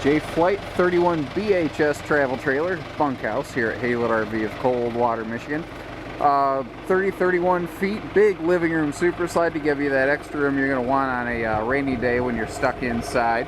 J-Flight 31 BHS travel trailer, Bunkhouse here at Haylett RV of Coldwater, Michigan. 31 feet, big living room super slide to give you that extra room you're going to want on a rainy day when you're stuck inside.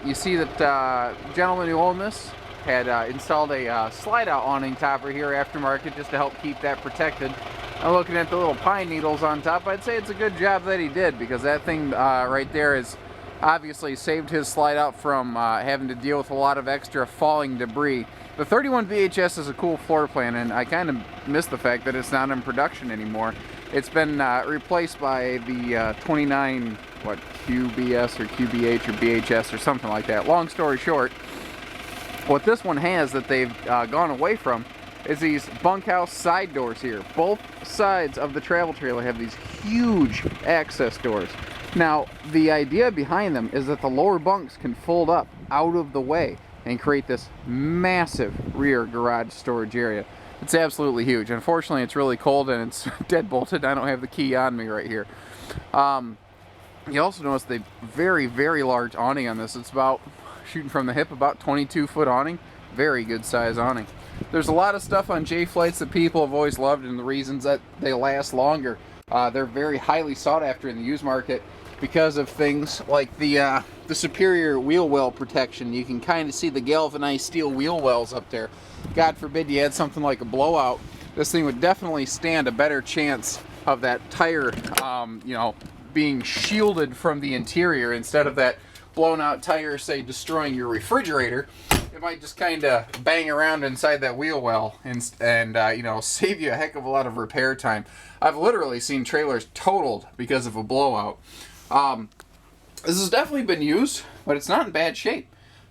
You see that gentleman who owned this had installed a slide-out awning topper here aftermarket just to help keep that protected. I'm looking at the little pine needles on top. I'd say it's a good job that he did, because that thing right there is obviously saved his slide out from having to deal with a lot of extra falling debris. The 31 VHS is a cool floor plan, and I kind of miss the fact that it's not in production anymore. It's been replaced by the 29 QBS or QBH or BHS or something like that. Long story short, what this one has that they've gone away from is these bunkhouse side doors here. Both sides of the travel trailer have these huge access doors. Now, the idea behind them is that the lower bunks can fold up out of the way and create this massive rear garage storage area. It's absolutely huge. Unfortunately, it's really cold and it's dead bolted. I don't have the key on me right here. You also notice the very, very large awning on this. It's about, shooting from the hip, about 22-foot awning. Very good size awning. There's a lot of stuff on J-Flights that people have always loved, and the reasons that they last longer. They're very highly sought after in the used market because of things like the superior wheel well protection. You can kind of see the galvanized steel wheel wells up there. God forbid you had something like a blowout. This thing would definitely stand a better chance of that tire, being shielded from the interior instead of that blown out tire, say, destroying your refrigerator. It might just kind of bang around inside that wheel well and save you a heck of a lot of repair time. I've literally seen trailers totaled because of a blowout. This has definitely been used, but it's not in bad shape.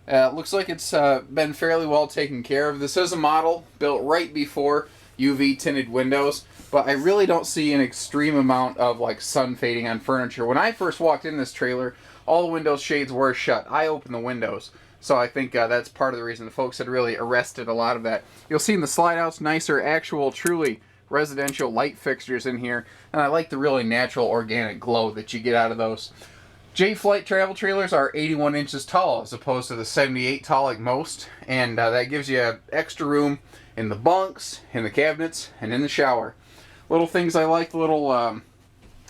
It looks like it's been fairly well taken care of. This is a model built right before UV tinted windows, but I really don't see an extreme amount of sun fading on furniture. When I first walked in this trailer, all the window shades were shut. I opened the windows. So I think that's part of the reason the folks had really arrested a lot of that. You'll see in the slide outs nicer, actual, truly residential light fixtures in here. And I like the really natural organic glow that you get out of those. J-Flight travel trailers are 81 inches tall as opposed to the 78 tall like most. And that gives you extra room in the bunks, in the cabinets, and in the shower. Little things I like, the little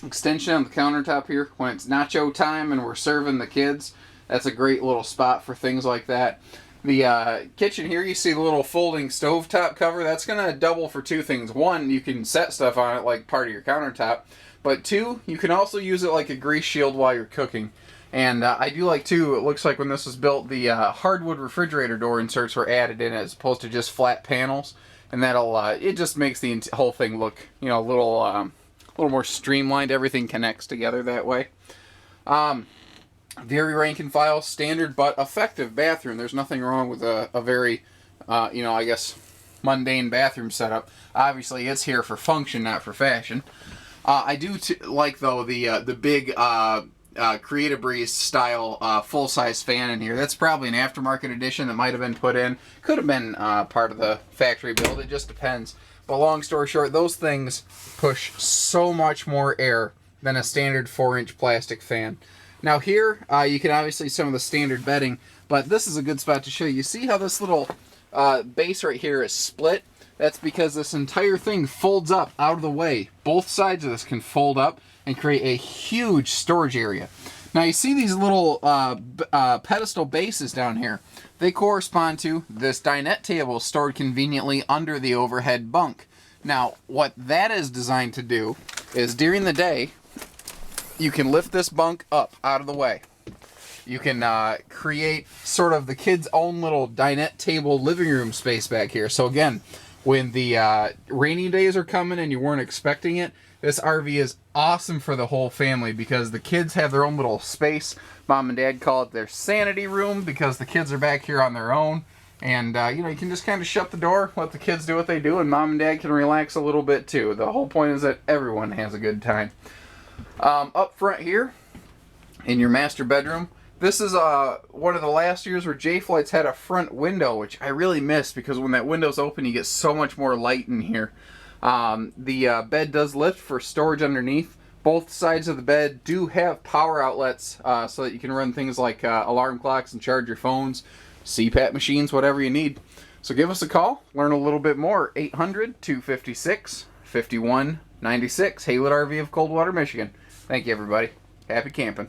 extension on the countertop here. When it's nacho time and we're serving the kids, that's a great little spot for things like that. The kitchen here, you see the little folding stovetop cover. That's going to double for two things. One, you can set stuff on it like part of your countertop. But two, you can also use it like a grease shield while you're cooking. And I do like, too, it looks like when this was built, the hardwood refrigerator door inserts were added in as opposed to just flat panels. And that'll, it just makes the whole thing look, a little more streamlined. Everything connects together that way. Very rank and file, standard but effective bathroom. There's nothing wrong with a very, I guess, mundane bathroom setup. Obviously, it's here for function, not for fashion. I do like, though, the big Creative Breeze style full-size fan in here. That's probably an aftermarket edition that might have been put in. Could have been part of the factory build. It just depends. But long story short, those things push so much more air than a standard 4-inch plastic fan. Now here, you can obviously see some of the standard bedding, but this is a good spot to show you. See how this little base right here is split? That's because this entire thing folds up out of the way. Both sides of this can fold up and create a huge storage area. Now you see these little pedestal bases down here. They correspond to this dinette table stored conveniently under the overhead bunk. Now what that is designed to do is during the day, you can lift this bunk up out of the way. You can create sort of the kids' own little dinette table living room space back here. So again, when the rainy days are coming and you weren't expecting it, this RV is awesome for the whole family because the kids have their own little space. Mom and Dad call it their sanity room because the kids are back here on their own. And, you can just kind of shut the door, let the kids do what they do, and Mom and Dad can relax a little bit too. The whole point is that everyone has a good time. Up front here, in your master bedroom, this is one of the last years where J-Flights had a front window, which I really miss because when that window's open, you get so much more light in here. The bed does lift for storage underneath, Both sides of the bed do have power outlets so that you can run things like alarm clocks and charge your phones, CPAP machines, whatever you need. So give us a call, learn a little bit more. 800-256-5196, Haylett RV of Coldwater, Michigan. Thank you, everybody. Happy camping.